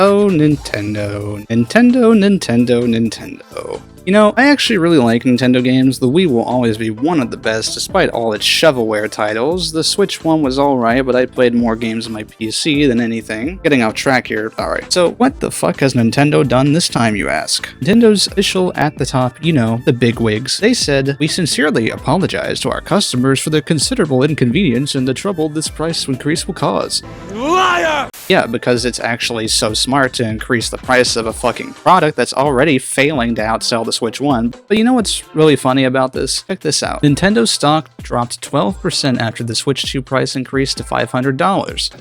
Oh, Nintendo. Nintendo, Nintendo, Nintendo. You know, I actually really like Nintendo games. The Wii will always be one of the best, despite all its shovelware titles. The Switch one was alright, but I played more games on my PC than anything. Getting off track here, alright. So, what the fuck has Nintendo done this time, you ask? Nintendo's official at the top, you know, the bigwigs. They said, "We sincerely apologize to our customers for the considerable inconvenience and the trouble this price increase will cause." Liar! Yeah, because it's actually so smart to increase the price of a fucking product that's already failing to outsell the Switch 1. But you know what's really funny about this? Check this out. Nintendo stock dropped 12% after the Switch 2 price increased to $500.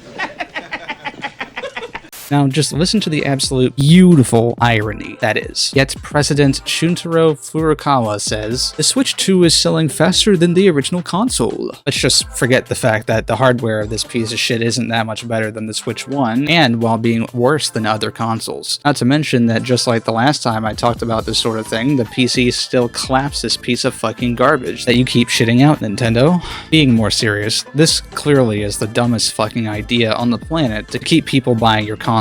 Now, just listen to the absolute beautiful irony that is. Yet President Shuntaro Furukawa says, "The Switch 2 is selling faster than the original console." Let's just forget the fact that the hardware of this piece of shit isn't that much better than the Switch 1, and while being worse than other consoles. Not to mention that just like the last time I talked about this sort of thing, the PC still claps this piece of fucking garbage that you keep shitting out, Nintendo. Being more serious, this clearly is the dumbest fucking idea on the planet to keep people buying your consoles.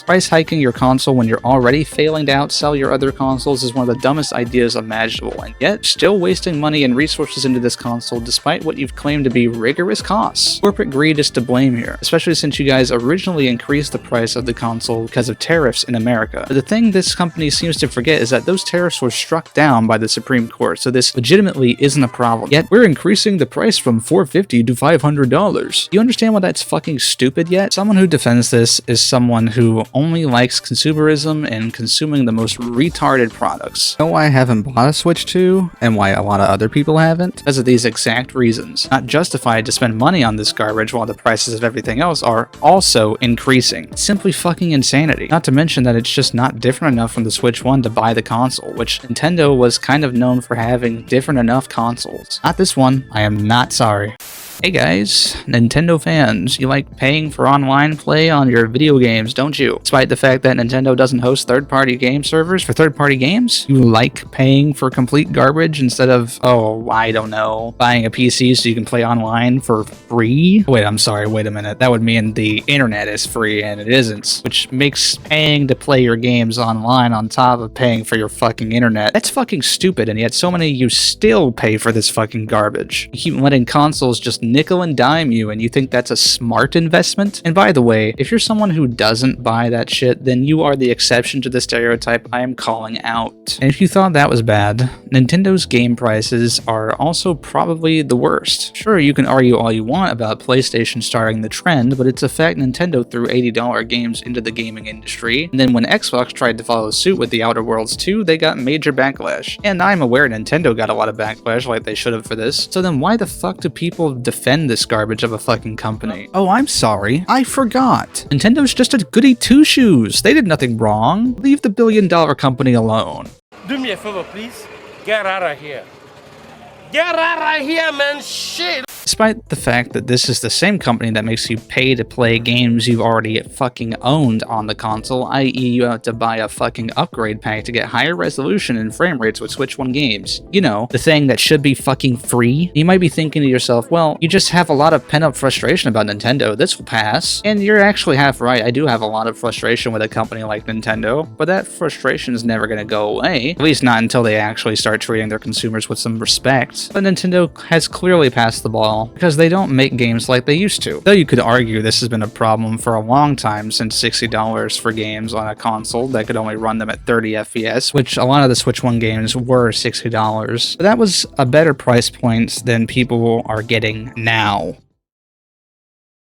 Price hiking your console when you're already failing to outsell your other consoles is one of the dumbest ideas imaginable, and yet still wasting money and resources into this console despite what you've claimed to be rigorous costs. Corporate greed is to blame here, especially since you guys originally increased the price of the console because of tariffs in America. But the thing this company seems to forget is that those tariffs were struck down by the Supreme Court, so this legitimately isn't a problem. Yet we're increasing the price from $450 to $500. Do you understand why that's fucking stupid yet? Someone who defends this is someone who only likes consumerism and consuming the most retarded products. You know why I haven't bought a Switch 2, and why a lot of other people haven't? Because of these exact reasons. Not justified to spend money on this garbage while the prices of everything else are also increasing. It's simply fucking insanity. Not to mention that it's just not different enough from the Switch 1 to buy the console, which Nintendo was kind of known for having different enough consoles. Not this one. I am not sorry. Hey guys, Nintendo fans, you like paying for online play on your video games, don't you? Despite the fact that Nintendo doesn't host third-party game servers for third-party games, you like paying for complete garbage instead of, oh, I don't know, buying a PC so you can play online for free? Wait, I'm sorry, wait a minute. That would mean the internet is free and it isn't, which makes paying to play your games online on top of paying for your fucking internet. That's fucking stupid, and yet so many of you still pay for this fucking garbage. You keep letting consoles just nickel and dime you, and you think that's a smart investment? And by the way, if you're someone who doesn't buy that shit, then you are the exception to the stereotype I am calling out. And if you thought that was bad, Nintendo's game prices are also probably the worst. Sure, you can argue all you want about PlayStation starting the trend, but it's a fact Nintendo threw $80 games into the gaming industry, and then when Xbox tried to follow suit with The Outer Worlds 2, they got major backlash. And I'm aware Nintendo got a lot of backlash like they should have for this, so then why the fuck do people defend this garbage of a fucking company? Oh, I'm sorry. I forgot. Nintendo's just a goody two-shoes. They did nothing wrong. Leave the billion-dollar company alone. Do me a favor, please. Get out of here. Get out of here, man. Shit. Despite the fact that this is the same company that makes you pay to play games you've already fucking owned on the console, i.e. you have to buy a fucking upgrade pack to get higher resolution and frame rates with Switch 1 games. You know, the thing that should be fucking free. You might be thinking to yourself, well, you just have a lot of pent-up frustration about Nintendo. This will pass. And you're actually half right. I do have a lot of frustration with a company like Nintendo, but that frustration is never going to go away. At least not until they actually start treating their consumers with some respect. But Nintendo has clearly passed the ball, because they don't make games like they used to. Though you could argue this has been a problem for a long time, since $60 for games on a console that could only run them at 30 FPS, which a lot of the Switch 1 games were $60. But that was a better price point than people are getting now.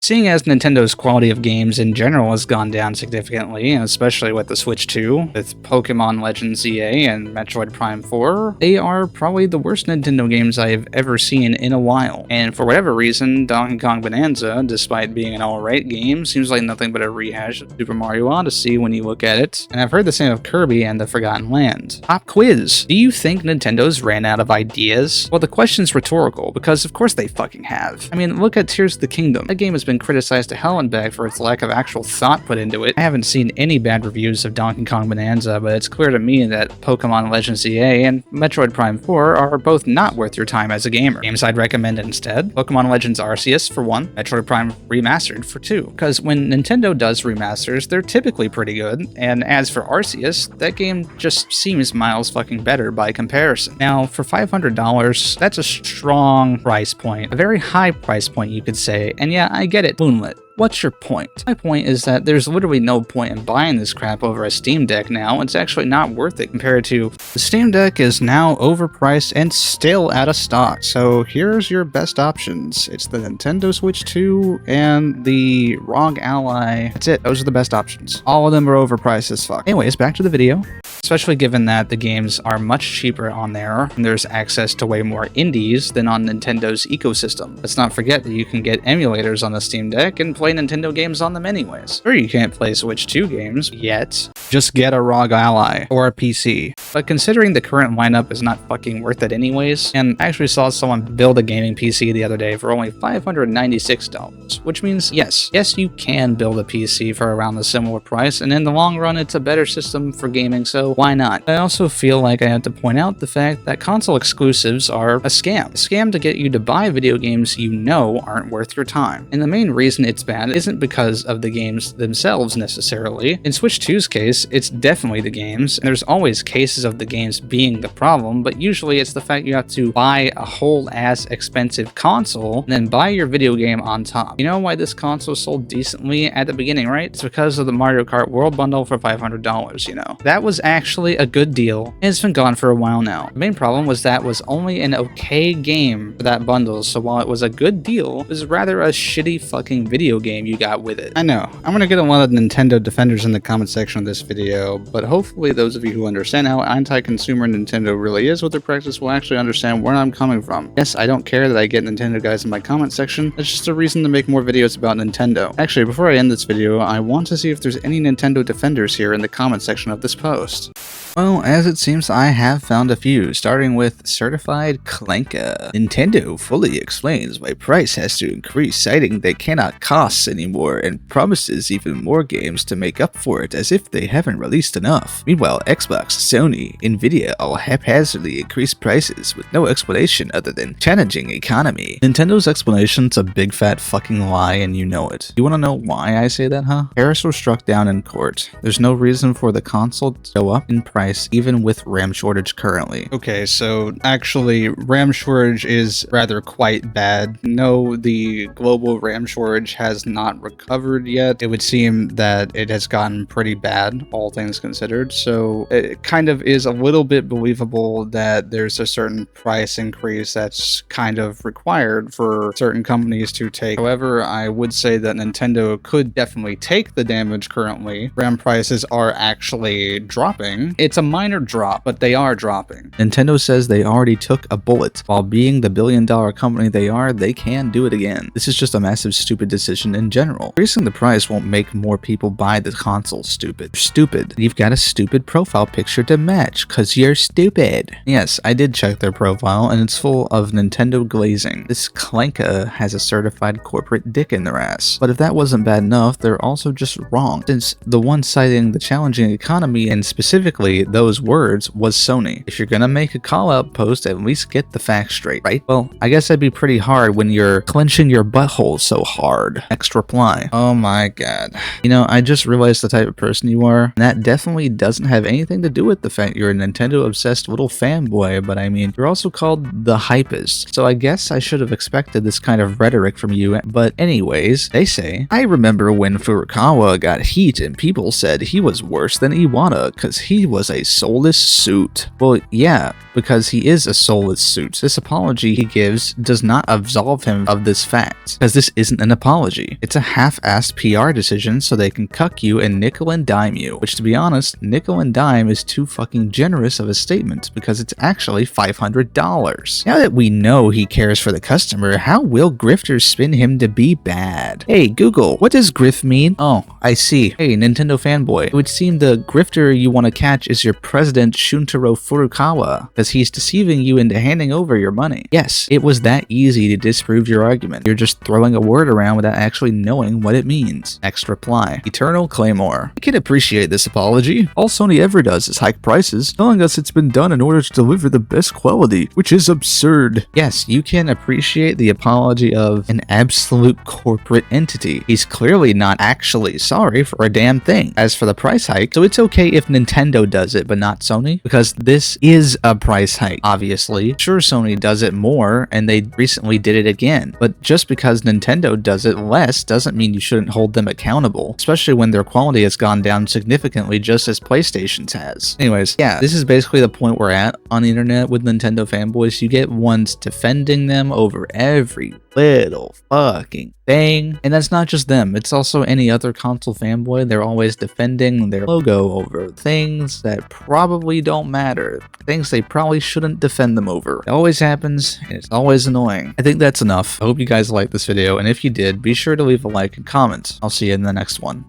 Seeing as Nintendo's quality of games in general has gone down significantly, especially with the Switch 2, with Pokemon Legends EA and Metroid Prime 4, they are probably the worst Nintendo games I've ever seen in a while. And for whatever reason, Donkey Kong Bonanza, despite being an alright game, seems like nothing but a rehash of Super Mario Odyssey when you look at it. And I've heard the same of Kirby and the Forgotten Land. Pop quiz. Do you think Nintendo's ran out of ideas? Well, the question's rhetorical, because of course they fucking have. I mean, look at Tears of the Kingdom. That game has been been criticized to hell and back for its lack of actual thought put into it. I haven't seen any bad reviews of Donkey Kong Bonanza, but it's clear to me that Pokemon Legends EA and Metroid Prime 4 are both not worth your time as a gamer. Games I'd recommend instead: Pokemon Legends Arceus for 1, Metroid Prime Remastered for 2. Because when Nintendo does remasters, they're typically pretty good, and as for Arceus, that game just seems miles fucking better by comparison. Now, for $500, that's a strong price point, a very high price point you could say, and yeah, I get it, Moonlit. What's your point? My point is that there's literally no point in buying this crap over a Steam Deck now. It's actually not worth it compared to the Steam Deck is now overpriced and still out of stock. So here's your best options. It's the Nintendo Switch 2 and the ROG Ally. That's it. Those are the best options. All of them are overpriced as fuck. Anyways, back to the video. Especially given that the games are much cheaper on there, and there's access to way more indies than on Nintendo's ecosystem. Let's not forget that you can get emulators on the Steam Deck and play Nintendo games on them anyways. Sure, you can't play Switch 2 games yet. Just get a ROG Ally or a PC. But considering the current lineup is not fucking worth it anyways, and I actually saw someone build a gaming PC the other day for only $596, which means yes, you can build a PC for around the similar price, and in the long run, it's a better system for gaming, so why not? I also feel like I have to point out the fact that console exclusives are a scam. A scam to get you to buy video games you know aren't worth your time. And the main reason it's bad isn't because of the games themselves necessarily. In Switch 2's case, it's definitely the games, and there's always cases of the games being the problem, but usually it's the fact you have to buy a whole ass expensive console and then buy your video game on top. You know why this console sold decently at the beginning, right? It's because of the Mario Kart World Bundle for $500, you know. That was actually a good deal, and it's been gone for a while now. The main problem was that was only an okay game for that bundle, so while it was a good deal, it was rather a shitty fucking video game you got with it. I know, I'm gonna get a lot of Nintendo defenders in the comment section of this video, but hopefully those of you who understand how anti-consumer Nintendo really is with their practice will actually understand where I'm coming from. Yes, I don't care that I get Nintendo guys in my comment section, it's just a reason to make more videos about Nintendo. Actually, before I end this video, I want to see if there's any Nintendo defenders here in the comment section of this post. Well, as it seems, I have found a few, starting with Certified Clanka. Nintendo fully explains why price has to increase, citing they cannot cost anymore and promises even more games to make up for it as if they haven't released enough. Meanwhile, Xbox, Sony, Nvidia all haphazardly increase prices with no explanation other than challenging economy. Nintendo's explanation's a big fat fucking lie and you know it. You wanna know why I say that, huh? Tariffs were struck down in court. There's no reason for the console to go up in price even with RAM shortage currently. Okay, so actually RAM shortage is rather quite bad. No, the global RAM shortage has not recovered yet. It would seem that it has gotten pretty bad, all things considered, so it kind of is a little bit believable that there's a certain price increase that's kind of required for certain companies to take. However, I would say that Nintendo could definitely take the damage currently. RAM prices are actually dropping. It's a minor drop, but they are dropping. Nintendo says they already took a bullet. While being the billion-dollar company they are, they can do it again. This is just a massive stupid decision in general. Increasing the price won't make more people buy the console, stupid. You're stupid. You've got a stupid profile picture to match, cause you're stupid. Yes, I did check their profile, and it's full of Nintendo glazing. This Clanka has a certified corporate dick in their ass. But if that wasn't bad enough, they're also just wrong, since the one citing the challenging economy and specifically those words was Sony. If you're gonna make a call-out post, at least get the facts straight, right? Well, I guess that'd be pretty hard when you're clenching your butthole so hard. Next reply. Oh my god. You know, I just realized the type of person you are, and that definitely doesn't have anything to do with the fact you're a Nintendo-obsessed little fanboy, but I mean, you're also called the Hypist, so I guess I should have expected this kind of rhetoric from you, but anyways, they say, I remember when Furukawa got heat and people said he was worse than Iwata because he was a soulless suit. Well, yeah, because he is a soulless suit. This apology he gives does not absolve him of this fact, because this isn't an apology. It's a half-assed PR decision so they can cuck you and nickel and dime you, which to be honest, nickel and dime is too fucking generous of a statement because it's actually $500. Now that we know he cares for the customer, how will grifters spin him to be bad? Hey Google, what does grift mean? Oh, I see. Hey Nintendo fanboy, it would seem the grifter you want to catch is your president Shuntaro Furukawa, because because he's deceiving you into handing over your money. Yes, it was that easy to disprove your argument. You're just throwing a word around without actually knowing what it means. Next reply. Eternal Claymore. I can appreciate this apology. All Sony ever does is hike prices, telling us it's been done in order to deliver the best quality, which is absurd. Yes, you can appreciate the apology of an absolute corporate entity. He's clearly not actually sorry for a damn thing. As for the price hike, so it's okay if Nintendo does it, but not Sony, because this is a price hike, obviously. Sure, Sony does it more, and they recently did it again, but just because Nintendo does it less doesn't mean you shouldn't hold them accountable, especially when their quality has gone down significantly just as PlayStation's has. Anyways, yeah, this is basically the point we're at on the internet with Nintendo fanboys. You get ones defending them over every little fucking thing, and that's not just them, it's also any other console fanboy. They're always defending their logo over things that probably don't matter, things they probably shouldn't defend them over. It always happens, and it's always annoying. I think that's enough. I hope you guys liked this video, and if you did, be sure to leave a like and comment. I'll see you in the next one.